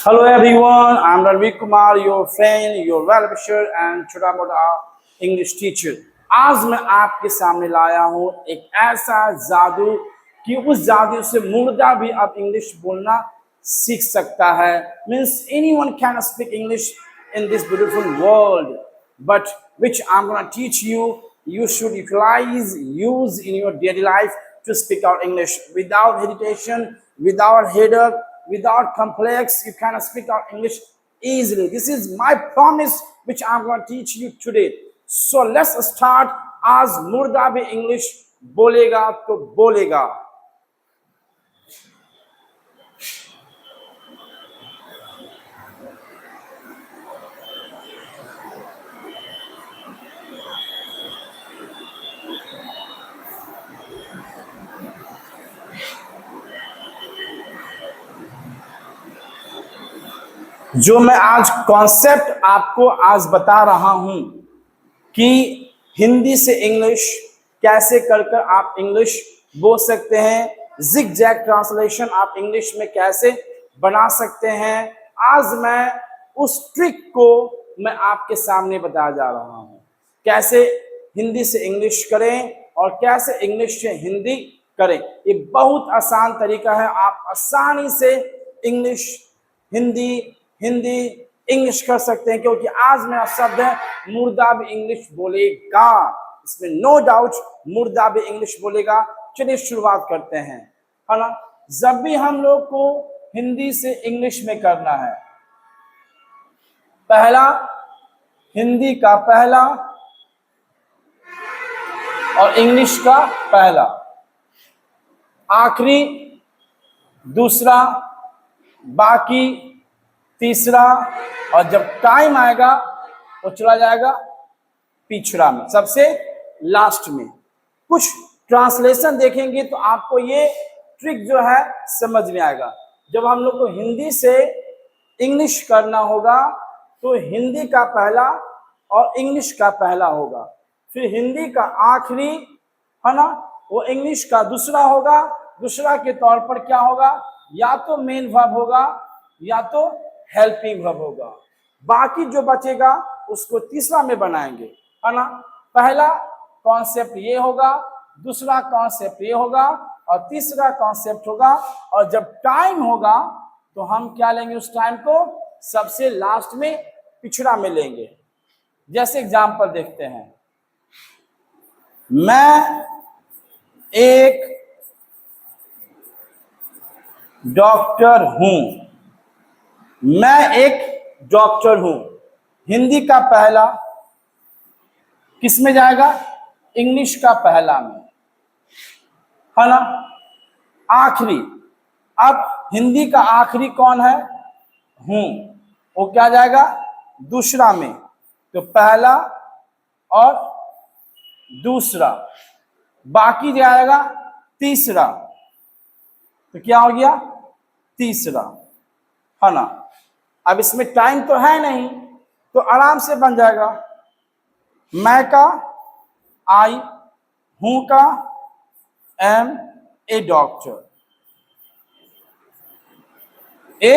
Hello everyone, I'm Ranveer Kumar, your friend, your well-wisher and छोटा मोटा English teacher. आज मैं आपके सामने लाया हूँ एक ऐसा जादू कि उस जादू से मुर्दा भी अब इंग्लिश बोलना सीख सकता है। Means anyone can speak English in this beautiful world, but which I'm gonna teach you, you should use in your daily life to speak out English without hesitation, without headache, without complex. You can speak out English easily. This is my promise, which I'm going to teach you today. So let's start. आज मुर्दा भी English बोलेगा तो बोलेगा। जो मैं आज concept आपको आज बता रहा हूं कि हिंदी से इंग्लिश कैसे कर आप इंग्लिश बोल सकते हैं, जिग जैग ट्रांसलेशन आप इंग्लिश में कैसे बना सकते हैं। आज मैं उस ट्रिक को मैं आपके सामने बताया जा रहा हूं, कैसे हिंदी से इंग्लिश करें और कैसे इंग्लिश से हिंदी करें। ये बहुत आसान तरीका है, आप आसानी से इंग्लिश हिंदी हिंदी इंग्लिश कर सकते हैं, क्योंकि आज मेरा शब्द है मुर्दा भी इंग्लिश बोलेगा। इसमें नो डाउट मुर्दा भी इंग्लिश बोलेगा। चलिए शुरुआत करते हैं, है ना। जब भी हम लोग को हिंदी से इंग्लिश में करना है, पहला हिंदी का पहला और इंग्लिश का पहला, आखिरी दूसरा, बाकी तीसरा, और जब टाइम आएगा वो चला जाएगा पिछड़ा में, सबसे लास्ट में। कुछ ट्रांसलेशन देखेंगे तो आपको ये ट्रिक जो है समझ में आएगा। जब हम लोग को हिंदी से इंग्लिश करना होगा तो हिंदी का पहला और इंग्लिश का पहला होगा, फिर हिंदी का आखिरी, है ना, वो इंग्लिश का दूसरा होगा। दूसरा के तौर पर क्या होगा, या तो मेन वर्ब होगा या तो हेल्पिंग वर्ब होगा। बाकी जो बचेगा उसको तीसरा में बनाएंगे, है ना। पहला कॉन्सेप्ट ये होगा, दूसरा कॉन्सेप्ट ये होगा और तीसरा कॉन्सेप्ट होगा। और जब टाइम होगा तो हम क्या लेंगे, उस टाइम को सबसे लास्ट में पिछड़ा में लेंगे। जैसे एग्जांपल देखते हैं, मैं एक डॉक्टर हूं। मैं एक डॉक्टर हूं, हिंदी का पहला किस में जाएगा, इंग्लिश का पहला में, है ना। आखिरी, अब हिंदी का आखिरी कौन है, हूं, वो क्या जाएगा दूसरा में, तो पहला और दूसरा, बाकी जाएगा तीसरा, तो क्या हो गया तीसरा, है ना। अब इसमें टाइम तो है नहीं तो आराम से बन जाएगा। मैं का आई, हूं का am a doctor, a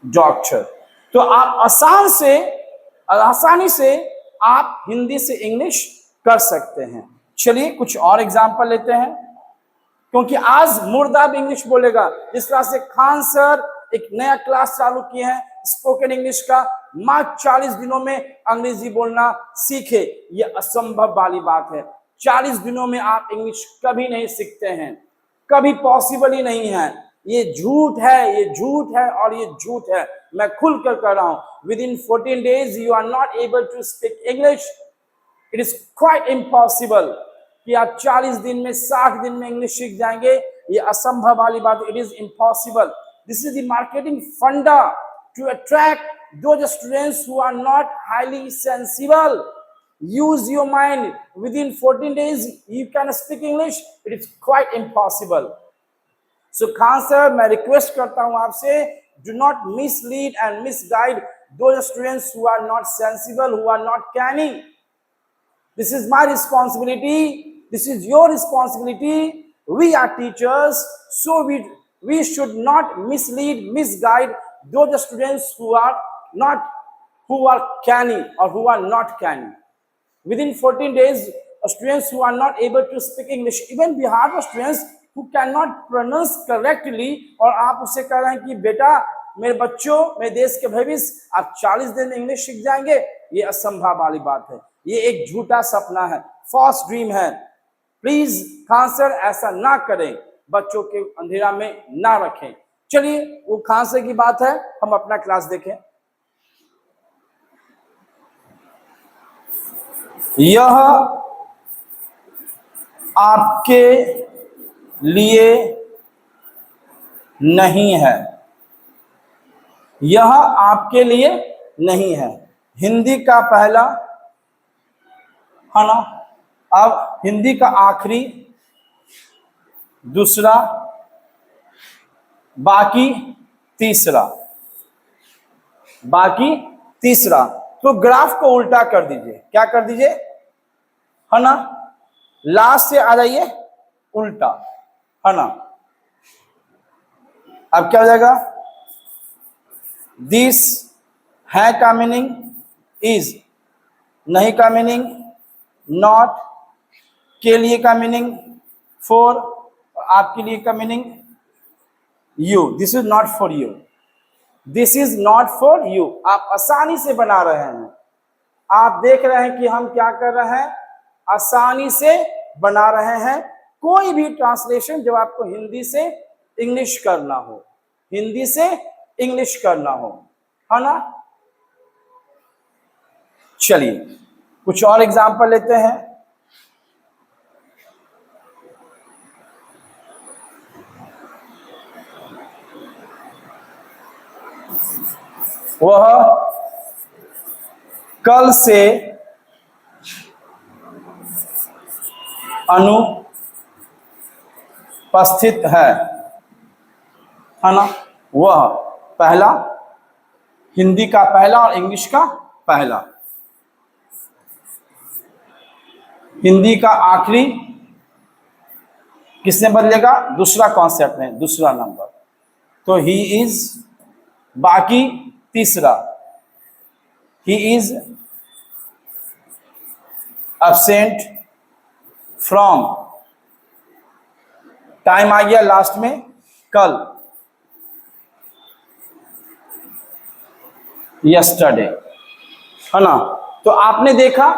doctor. तो आप आसानी से आप हिंदी से इंग्लिश कर सकते हैं। चलिए कुछ और एग्जांपल लेते हैं, क्योंकि आज मुर्दा भी इंग्लिश बोलेगा। जिस तरह से खान सर एक नया क्लास चालू किए हैं स्पोकन इंग्लिश का, मात्र 40 दिनों में अंग्रेजी बोलना सीखे, ये असंभव वाली बात है। 40 दिनों में आप इंग्लिश कभी नहीं सीखते हैं, कभी पॉसिबल ही नहीं है। ये झूठ है, ये झूठ है और ये झूठ है। मैं खुल कर रहा हूं, within 14 days you are not able to speak English. It is quite impossible कि आप 40 दिन में 60 दिन में इंग्लिश सीख जाएंगे, ये असंभव वाली बात। It is impossible. This is the marketing funda to attract those students who are not highly sensible. Use your mind. Within 14 days you can speak English. It is quite impossible. So Khan sir, मैं request करता हूं आपसे, do not mislead and misguide those students who are not sensible, who are not canny. This is my responsibility. This is your responsibility. We are teachers, so we should not mislead, misguide those students who are canny or who are not canny. Within 14 days, students who are not able to speak English, even Bihar students who cannot pronounce correctly, और आप उससे कह रहे हैं कि बेटा मेरे बच्चों, मेरे देश के भविष्य, आप 40 दिन में इंग्लिश सीख जाएंगे, ये असंभव वाली बात है, ये एक झूठा सपना है, फॉल्स ड्रीम है। प्लीज खान सर ऐसा ना करें, बच्चों के अंधेरा में ना रखें। चलिए वो खान सर की बात है, हम अपना क्लास देखें। यह आपके लिए नहीं है, यह आपके लिए नहीं है, हिंदी का पहला है ना, अब हिंदी का आखिरी, दूसरा, बाकी तीसरा, बाकी तीसरा। तो ग्राफ को उल्टा कर दीजिए, क्या कर दीजिए, है ना, लास्ट से आ जाइए उल्टा, है ना। अब क्या हो जाएगा, दिस है का मीनिंग इज, नहीं का मीनिंग नॉट, के लिए का मीनिंग फॉर, आपके लिए का meaning you, this is not for you, this is not for you. आप आसानी से बना रहे हैं, आप देख रहे हैं कि हम क्या कर रहे हैं, आसानी से बना रहे हैं। कोई भी ट्रांसलेशन जब आपको हिंदी से इंग्लिश करना हो, हिंदी से इंग्लिश करना हो, है ना। चलिए कुछ और एग्जांपल लेते हैं। वह कल से अनुपस्थित है ना। वह पहला, हिंदी का पहला और इंग्लिश का पहला, हिंदी का आखिरी किसने बदलेगा, दूसरा कॉन्सेप्ट में, दूसरा नंबर, तो ही इज, बाकी तीसरा, he is absent from, time आ गया लास्ट में, कल, यस्टरडे, है ना। तो आपने देखा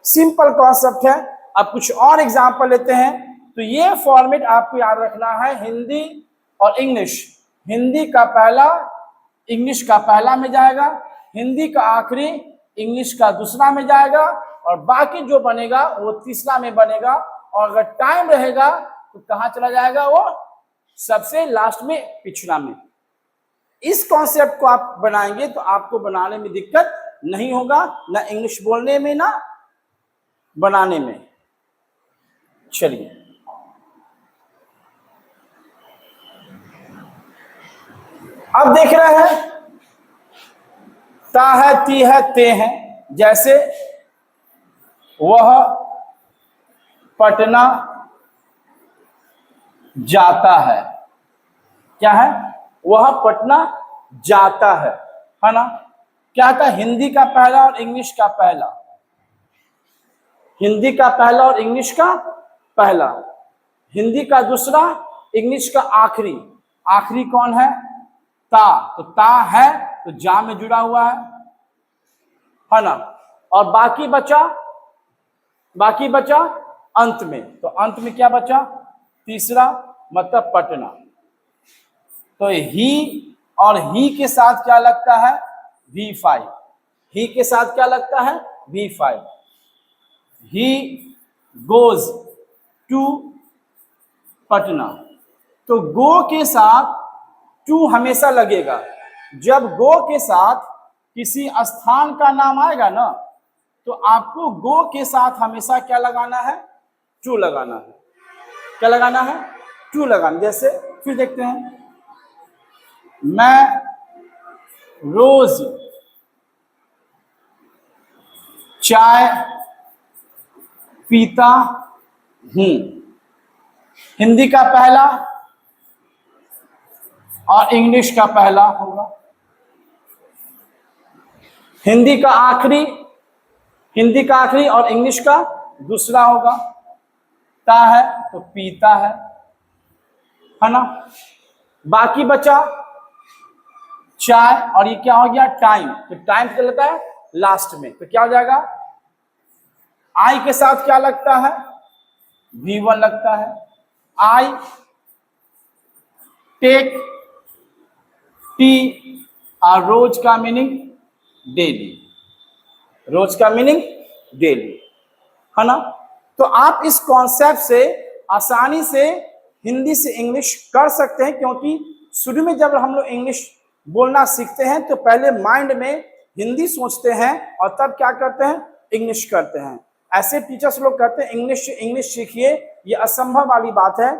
सिंपल कॉन्सेप्ट है। अब कुछ और एग्जांपल लेते हैं। तो ये फॉर्मेट आपको याद रखना है, हिंदी और इंग्लिश, हिंदी का पहला इंग्लिश का पहला में जाएगा, हिंदी का आखिरी इंग्लिश का दूसरा में जाएगा, और बाकी जो बनेगा वो तीसरा में बनेगा, और अगर टाइम रहेगा तो कहाँ चला जाएगा, वो सबसे लास्ट में, पिछड़ा में। इस कॉन्सेप्ट को आप बनाएंगे तो आपको बनाने में दिक्कत नहीं होगा, ना इंग्लिश बोलने में ना बनाने में। चलिए अब देख रहे हैं, ता है, ती है, ते हैं। जैसे वह पटना जाता है, क्या है, वह पटना जाता है ना। क्या था, हिंदी का पहला और इंग्लिश का पहला, हिंदी का पहला और इंग्लिश का पहला, हिंदी का दूसरा, इंग्लिश का आखिरी, आखिरी कौन है, ता, तो ता है तो जा में जुड़ा हुआ है ना। और बाकी बचा, बाकी बचा अंत में, तो अंत में क्या बचा, तीसरा, मतलब पटना। तो ही और ही के साथ क्या लगता है, V5, ही के साथ क्या लगता है, V5। He goes to Patna, तो गो के साथ टू हमेशा लगेगा। जब गो के साथ किसी स्थान का नाम आएगा ना, तो आपको गो के साथ हमेशा क्या लगाना है, टू लगाना है। क्या लगाना है, टू लगाना। जैसे फिर देखते हैं, मैं रोज चाय पीता हूं, हिंदी का पहला और इंग्लिश का पहला होगा, हिंदी का आखिरी, हिंदी का आखिरी और इंग्लिश का दूसरा होगा। ता है तो पीता है ना। बाकी बचा चाय, और ये क्या हो गया टाइम, तो टाइम क्या लगता है लास्ट में, तो क्या हो जाएगा आई के साथ क्या लगता है V1 लगता है। आई टेक टी, और रोज का मीनिंग डेली, रोज का मीनिंग डेली है ना। तो आप इस कॉन्सेप्ट से आसानी से हिंदी से इंग्लिश कर सकते हैं, क्योंकि शुरू में जब हम लोग इंग्लिश बोलना सीखते हैं तो पहले माइंड में हिंदी सोचते हैं और तब क्या करते हैं इंग्लिश करते हैं। ऐसे टीचर्स लोग कहते हैं इंग्लिश सीखिए, ये असंभव वाली बात है।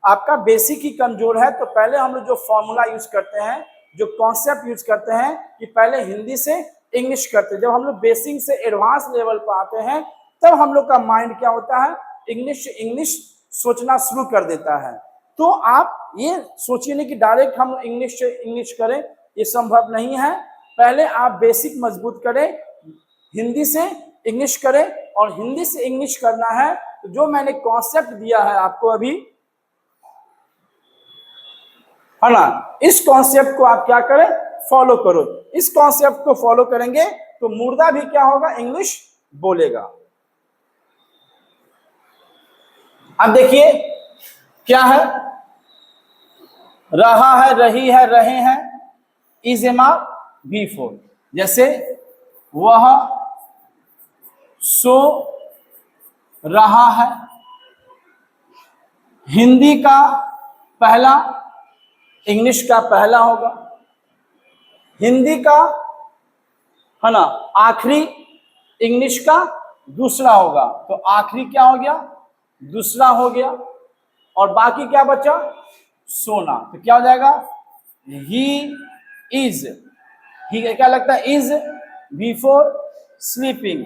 आपका बेसिक ही कमजोर है, तो पहले हम लोग जो फॉर्मूला यूज करते हैं, जो कॉन्सेप्ट यूज करते हैं, कि पहले हिंदी से इंग्लिश करते हैं। जब हम लोग बेसिक से एडवांस लेवल पर आते हैं तब हम लोग का माइंड क्या होता है इंग्लिश सोचना शुरू कर देता है। तो आप ये सोचिए नहीं कि डायरेक्ट हम इंग्लिश से इंग्लिश करें, ये संभव नहीं है। पहले आप बेसिक मजबूत करें, हिंदी से इंग्लिश करें, और हिंदी से इंग्लिश करना है तो जो मैंने कॉन्सेप्ट दिया है आपको अभी, है ना, इस कॉन्सेप्ट को आप क्या करें फॉलो करो। इस कॉन्सेप्ट को फॉलो करेंगे तो मुर्दा भी क्या होगा इंग्लिश बोलेगा। अब देखिए क्या है, रहा है, रही है, रहे हैं, इज एमा V4। जैसे वह सो रहा है, हिंदी का पहला इंग्लिश का पहला होगा, हिंदी का है ना आखिरी इंग्लिश का दूसरा होगा, तो आखिरी क्या हो गया दूसरा हो गया, और बाकी क्या बचा सोना, तो क्या हो जाएगा ही इज, ही क्या लगता है इज V4 स्लीपिंग।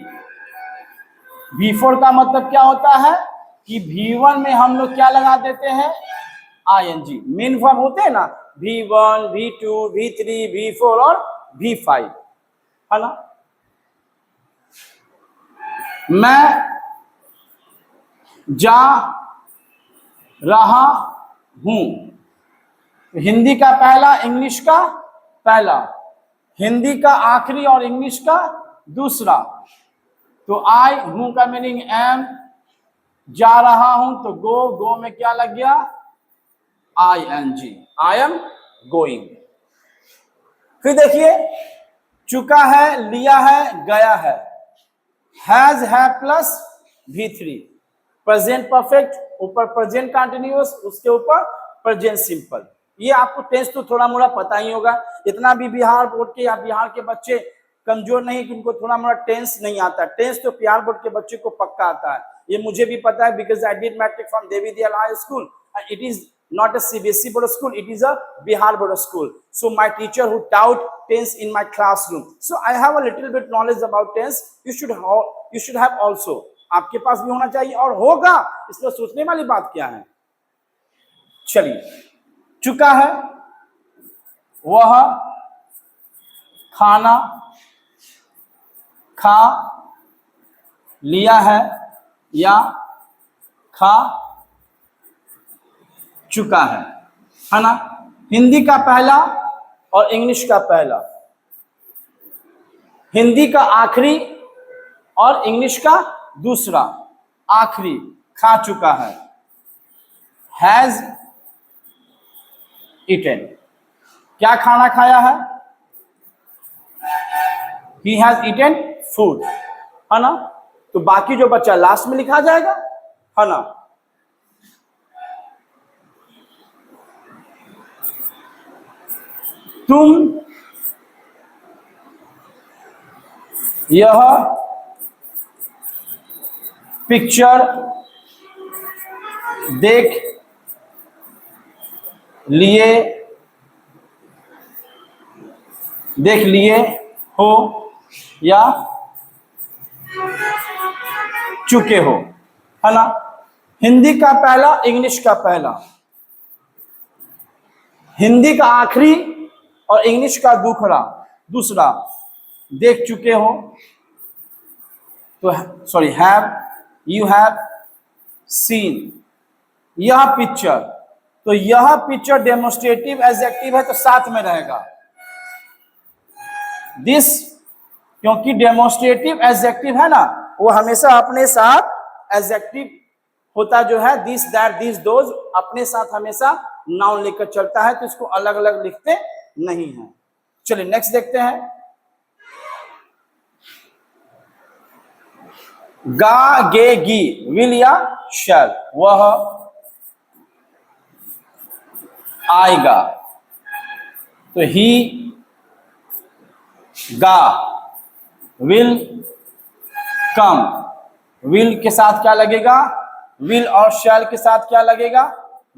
V4 का मतलब क्या होता है कि V1 में हम लोग क्या लगा देते हैं ING, मेन वर्ब होते हैं ना V1 V2 V3 V4 और V5, है ना। मैं जा रहा हूं, हिंदी का पहला इंग्लिश का पहला, हिंदी का आखिरी और इंग्लिश का दूसरा, तो आई हूं का मीनिंग एम, जा रहा हूं तो गो में क्या लग गया ING, आई एम गोइंग। फिर देखिए चुका है, लिया है, गया है, हैज है प्लस V3, प्रेजेंट परफेक्ट ऊपर प्रेजेंट कंटिन्यूअस, उसके ऊपर प्रेजेंट सिंपल। ये आपको टेंस तो थोड़ा मोड़ा पता ही होगा, इतना भी बिहार बोर्ड के या बिहार के बच्चे कमजोर नहीं कि उनको थोड़ा मोड़ा टेंस नहीं आता। टेंस तो बिहार बोर्ड के बच्चे को पक्का आता है, ये मुझे भी पता है, because I did matric from Devi Dayal high school, it is not a CBSE board school, it is a Bihar board school. So my teacher who taught tense in my classroom, so I have a little bit knowledge about tense. You should have also, आपके पास भी होना चाहिए और होगा, इसमें सोचने वाली बात क्या है। चलिए चुका है, वह खाना खा लिया है या खा चुका है ना। हिंदी का पहला और इंग्लिश का पहला, हिंदी का आखिरी और इंग्लिश का दूसरा, आखिरी खा चुका है, हैज ईटन, क्या खाना खाया है ही हैज ईटन फूड, है ना। तो बाकी जो बच्चा लास्ट में लिखा जाएगा, है ना। तुम यह पिक्चर देख लिए हो या चुके हो, है ना। हिंदी का पहला इंग्लिश का पहला, हिंदी का आखिरी और इंग्लिश का दूसरा, देख चुके हो, तो sorry have, you have seen यह पिक्चर, तो यह पिक्चर डेमोन्स्ट्रेटिव एडजेक्टिव है तो साथ में रहेगा दिस, क्योंकि डेमोन्स्ट्रेटिव एडजेक्टिव है ना, वो हमेशा अपने साथ एडजेक्टिव होता जो है, दिस दैट दिस दोज अपने साथ हमेशा नाउन लेकर चलता है, तो इसको अलग अलग लिखते नहीं है। चलिए नेक्स्ट देखते हैं। गा गे गी, विल या शैल, वह आएगा, तो ही गा, विल कम, विल के साथ क्या लगेगा, विल और शैल के साथ क्या लगेगा,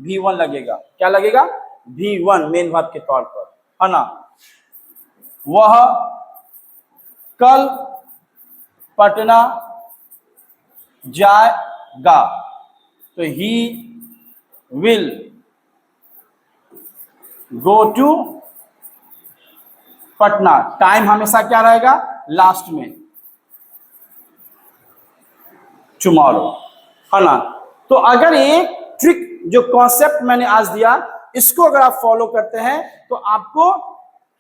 V1 लगेगा, क्या लगेगा, V1 मेन वर्ब के तौर पर, है ना। वह कल पटना जाएगा, तो he will go to Patna, time हमेशा क्या रहेगा, लास्ट में, टुमारो, है ना। तो अगर एक ट्रिक जो कॉन्सेप्ट मैंने आज दिया, इसको अगर आप फॉलो करते हैं तो आपको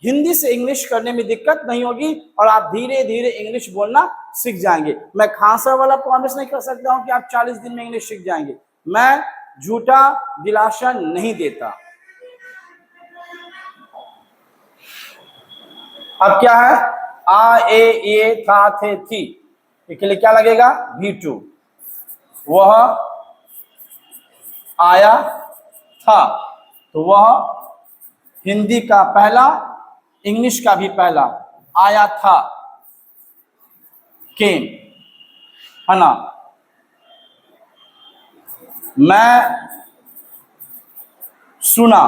हिंदी से इंग्लिश करने में दिक्कत नहीं होगी और आप धीरे धीरे इंग्लिश बोलना सीख जाएंगे। मैं खान सर वाला प्रॉमिस नहीं कर सकता हूं कि आप 40 दिन में इंग्लिश सीख जाएंगे, मैं झूठा दिलासा नहीं देता। अब क्या है, आ ए ये था थे थी, इसके लिए क्या लगेगा, V2, वह आया था, तो वह हिंदी का पहला, इंग्लिश का भी पहला, आया था, केम, है ना। मैं सुना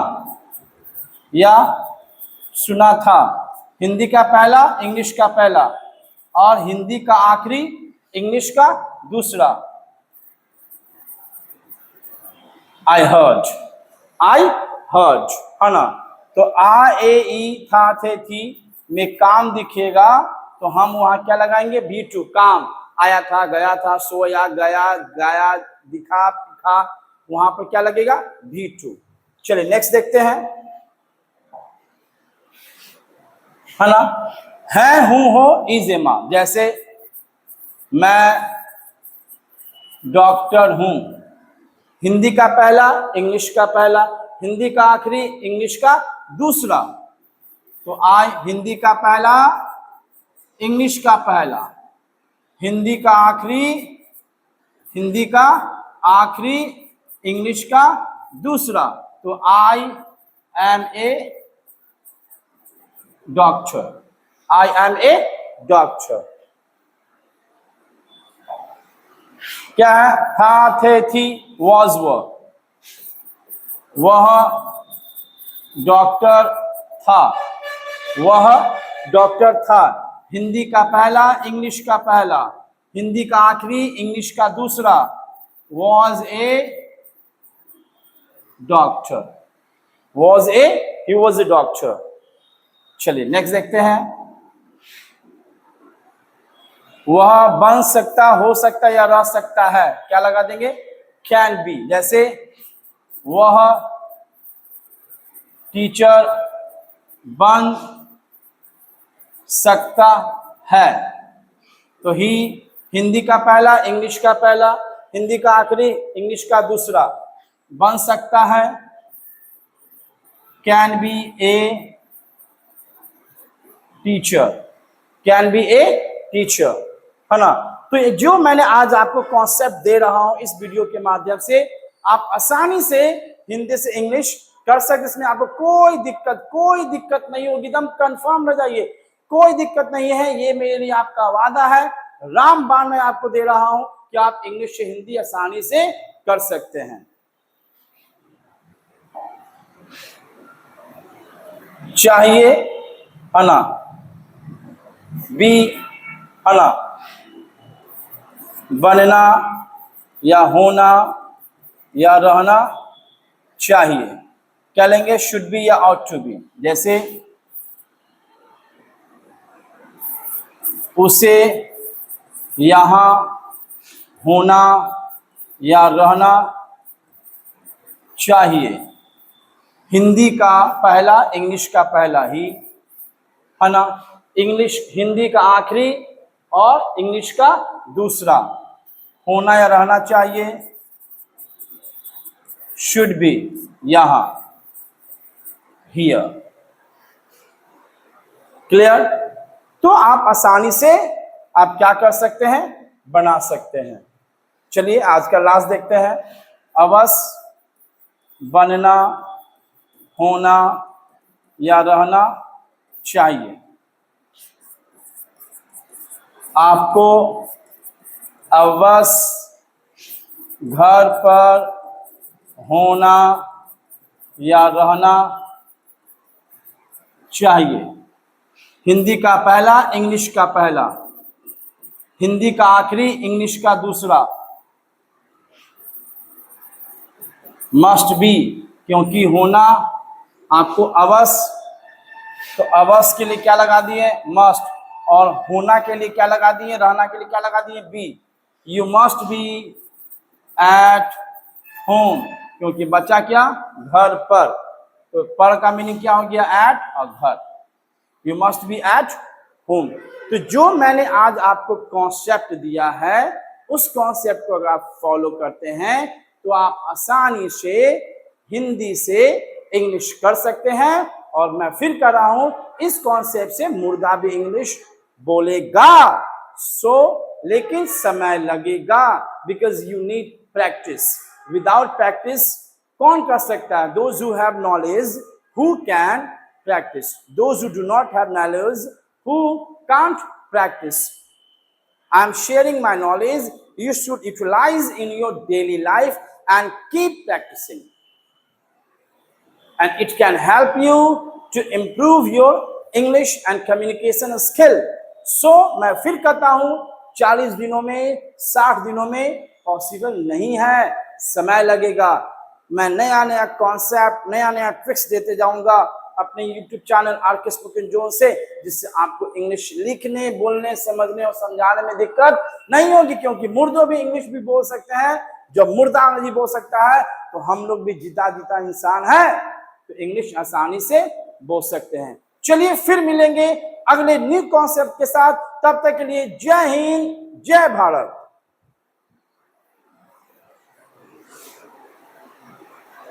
या सुना था, हिंदी का पहला, इंग्लिश का पहला, और हिंदी का आखिरी, इंग्लिश का दूसरा, आई हर्ड, आई हर्ड, है ना। तो आ ए ई था थे थी में काम दिखेगा तो हम वहां क्या लगाएंगे, V2, काम, आया था, गया था, सोया, गया, गाया, दिखा, पिखा, वहां पर क्या लगेगा, V2। चलिए नेक्स्ट देखते हैं, है ना। है, हूं, हो, इज एमा, जैसे मैं डॉक्टर हूं, हिंदी का पहला, इंग्लिश का पहला, हिंदी का आखिरी, इंग्लिश का दूसरा, तो आई, हिंदी का पहला, इंग्लिश का पहला, हिंदी का आखिरी, हिंदी का आखिरी, इंग्लिश का दूसरा, तो I am a doctor, I am a doctor. क्या है, था थे थी, वॉज वह डॉक्टर था, वह डॉक्टर था, हिंदी का पहला, इंग्लिश का पहला, हिंदी का आखिरी, इंग्लिश का दूसरा, was a doctor, was a, he was a doctor. चलिए नेक्स्ट देखते हैं, वह बन सकता, हो सकता या रह सकता है, क्या लगा देंगे, कैन बी, जैसे वह टीचर बन सकता है, तो ही, हिंदी का पहला, इंग्लिश का पहला, हिंदी का आखिरी, इंग्लिश का दूसरा, बन सकता है, can be a teacher, can be a teacher, है ना। तो ये जो मैंने आज आपको कॉन्सेप्ट दे रहा हूं इस वीडियो के माध्यम से, आप आसानी से हिंदी से इंग्लिश कर सकते, इसमें आपको कोई दिक्कत नहीं होगी, एकदम कंफर्म रह जाइए, कोई दिक्कत नहीं है, ये मेरे लिए आपका वादा है, रामबाण मैं आपको दे रहा हूं कि आप इंग्लिश से हिंदी आसानी से कर सकते हैं। चाहिए, है ना, बी, है ना, बनना या होना या रहना चाहिए, क्या लेंगे, शुड बी या आउट टू बी, जैसे उसे यहाँ होना या रहना चाहिए। हिंदी का पहला, इंग्लिश का पहला ही, है ना। इंग्लिश, हिंदी का आखिरी और इंग्लिश का दूसरा। होना या रहना चाहिए, शुड बी, यहां, हियर। क्लियर? तो आप आसानी से आप क्या कर सकते हैं, बना सकते हैं। चलिए आज का लास्ट देखते हैं। अवश्य, बनना, होना या रहना चाहिए। आपको अवश्य घर पर होना या रहना चाहिए। हिंदी का पहला, इंग्लिश का पहला, हिंदी का आखिरी, इंग्लिश का दूसरा। मस्ट बी, क्योंकि होना आपको अवश्य, तो अवश्य के लिए क्या लगा दिए, मस्ट। और होना के लिए क्या लगा दिए, रहना के लिए क्या लगा दिए, be. You must be at home, क्योंकि बच्चा क्या, घर पर। तो पर का मीनिंग क्या हो गया, एट और घर। You must be at home. तो जो मैंने आज आपको कॉन्सेप्ट दिया है, उस कॉन्सेप्ट को अगर आप फॉलो करते हैं तो आप आसानी से हिंदी से इंग्लिश कर सकते हैं। और मैं फिर कर रहा हूं, इस कॉन्सेप्ट से मुर्दा भी इंग्लिश बोलेगा। लेकिन समय लगेगा, because you need practice. Without practice कौन कर सकता है, those who have knowledge who can practice, those who do not have knowledge who can't practice. I am sharing my knowledge, you should utilize in your daily life and keep practicing, and it can help you to improve your English and communication skill. So मैं फिर कहता हूं, 40 दिनों में, 60 दिनों में possible नहीं है, समय लगेगा। मैं नया नया कॉन्सेप्ट, नया नया ट्रिक्स देते जाऊंगा अपने YouTube channel RK spoken zone से, जिससे आपको इंग्लिश लिखने, बोलने, समझने और समझाने में दिक्कत नहीं होगी। क्योंकि मुर्दों भी इंग्लिश भी बोल सकते हैं। जब मुर्दा नहीं बोल सकता है तो हम लोग भी जीता जीता इंसान है, तो इंग्लिश आसानी से बोल सकते हैं। चलिए फिर मिलेंगे अगले न्यू कॉन्सेप्ट के साथ। तब तक के लिए जय हिंद, जय भारत।